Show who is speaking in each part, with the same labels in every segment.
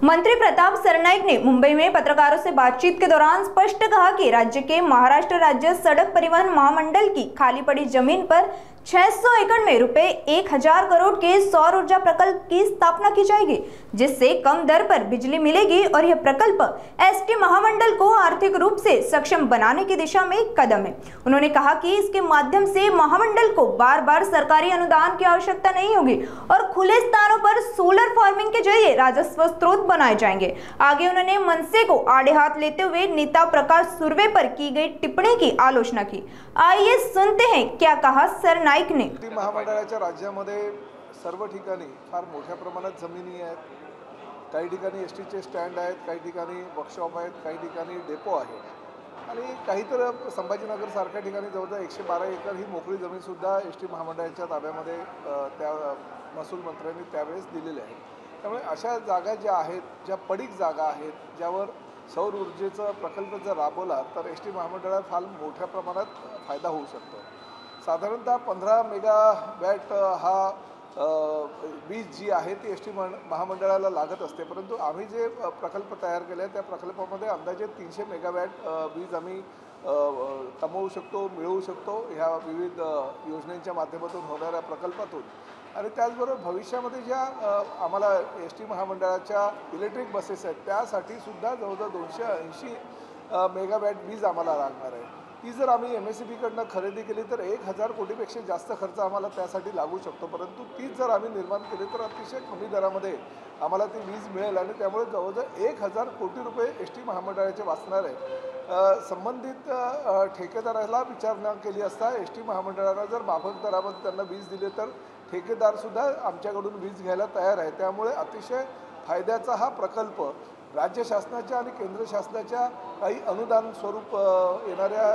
Speaker 1: मंत्री प्रताप सरनाईक ने मुंबई में पत्रकारों से बातचीत के दौरान स्पष्ट कहा कि राज्य के महाराष्ट्र राज्य सड़क परिवहन महामंडल की खाली पड़ी जमीन पर 600 एकड़ में रुपए 1000 करोड़ के सौर ऊर्जा प्रकल्प की स्थापना की जाएगी, जिससे कम दर पर बिजली मिलेगी और यह प्रकल्प एसटी महामंडल को आर्थिक रूप से सक्षम बनाने की दिशा में एक कदम है। उन्होंने कहा कि इसके माध्यम से महामंडल को बार बार सरकारी अनुदान की आवश्यकता नहीं होगी और खुले स्थानों पर सोलर फार्मिंग के जरिए राजस्व स्रोत बनाए जाएंगे। आगे उन्होंने मनसे को आड़े हाथ लेते हुए नेता प्रकाश सुर्वे पर की गई टिप्पणी की आलोचना की। आइए सुनते हैं क्या कहा सरनाईक ने।
Speaker 2: महामंडळाच्या राज्यामध्ये सर्व ठिकाणी फार मोठ्या प्रमाणात जमिनी आहेत। काही ठिकाणी एसटीचे स्टँड आहेत, काही ठिकाणी वर्कशॉप आहेत, काही ठिकाणी डेपो आहे आणि काही तर संभाजीनगर सारख्या ठिकाणी जवळजवळ 112 एकर ही मोकळी जमीन सुद्धा एसटी महामंडळाच्या ताब्यामध्ये त्या महसूल मंत्र्यांनी त्यावेळेस दिलेली आहे। त्यामुळे अशा जागा ज्या आहेत, ज्या पडीक जागा आहेत, ज्यावर सौर ऊर्जेचा प्रकल्प जर राबवला तर एसटी महामंडळाला फार मोठ्या प्रमाणात फायदा होऊ शकतो। साधारणतः 15 मेगावॅट हा वीज जी आहे ती एसटी महामंडळाला लागत असते, परंतु आम्ही जे प्रकल्प तयार केले त्या प्रकल्पामध्ये अंदाजे 300 मेगावॅट वीज आम्ही कमवू शकतो, मिळवू शकतो ह्या विविध योजनांच्या माध्यमातून होणाऱ्या प्रकल्पातून। आणि त्याचबरोबर भविष्यामध्ये ज्या आम्हाला एसटी महामंडळाच्या इलेक्ट्रिक बसेस आहेत त्यासाठी सुद्धा जवळजवळ 280 मेगावॅट वीज आम्हाला लागणार आहे। ती जर आम्ही MSEBीकडनं खरेदी केली तर 1000 कोटीपेक्षा जास्त खर्च आम्हाला त्यासाठी लागू शकतो, परंतु तीच जर आम्ही निर्माण केली तर अतिशय कमी दरामध्ये आम्हाला ती वीज मिळेल आणि त्यामुळे जवळजवळ 1000 कोटी रुपये एसटी महामंडळाचे वाचणार आहे। संबंधित ठेकेदाराला विचारणा केली असता एसटी महामंडळाला जर माफक दरामध्ये त्यांना वीज दिली तर ठेकेदारसुद्धा आमच्याकडून वीज घ्यायला तयार आहे। त्यामुळे अतिशय फायद्याचा हा प्रकल्प राज्य शासनाच्या आणि केंद्र शासनाच्या काही अनुदान स्वरूप येणाऱ्या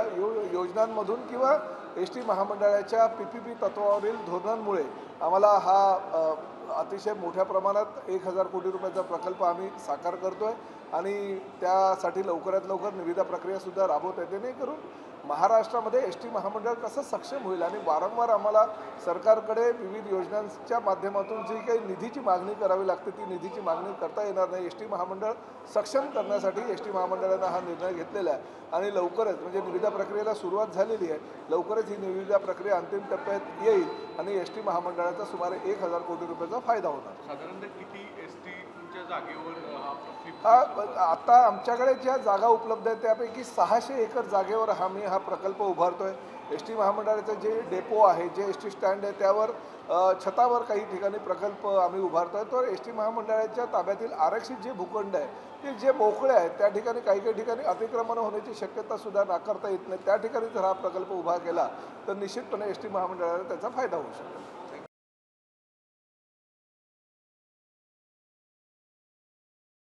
Speaker 2: योजनांमधून किंवा एसटी महामंडळाच्या PPP तत्वावरील धोरणांमुळे आम्हाला हा अतिशय मोठ्या प्रमाणात 1000 कोटी रुपयाचा प्रकल्प आम्ही साकार करतोय आणि त्यासाठी लवकरात लवकर निविदा प्रक्रियासुद्धा राबवत आहे, जेणेकरून महाराष्ट्रामध्ये एसटी महामंडळ कसं सक्षम होईल। आणि वारंवार आम्हाला सरकारकडे विविध योजनांच्या माध्यमातून जी काही निधीची मागणी करावी लागते ती निधीची मागणी करता येणार नाही। एसटी महामंडळ सक्षम करण्यासाठी एसटी महामंडळानं हा निर्णय घेतलेला आहे आणि लवकरच म्हणजे निविदा प्रक्रियेला सुरुवात झालेली आहे, लवकरच ही निविदा प्रक्रिया अंतिम टप्प्यात येईल आणि एसटी महामंडळाचा सुमारे 1000 कोटी रुपयाचा फायदा होणार।
Speaker 3: साधारणतः किती एसटी तुमच्या जागेवर
Speaker 2: आता आमच्याकडे ज्या जागा उपलब्ध आहेत त्यापैकी 600 एकर जागेवर आम्ही हा प्रकल्प उभारतोय। एसटी महामंडळाचे जे डेपो आहे, जे एसटी स्टँड आहे त्यावर छतावर काही ठिकाणी प्रकल्प आम्ही उभारतोय। तर एसटी महामंडळाच्या ताब्यातील आरक्षित जे भूखंड आहे ते जे मोकळे आहेत त्या ठिकाणी काही ठिकाणी अतिक्रमण होण्याची शक्यता सुद्धा नाकारता येत नाही। त्या ठिकाणी जर हा प्रकल्प उभा केला तर निश्चितपणे एसटी महामंडळाला त्याचा फायदा होऊ शकेल।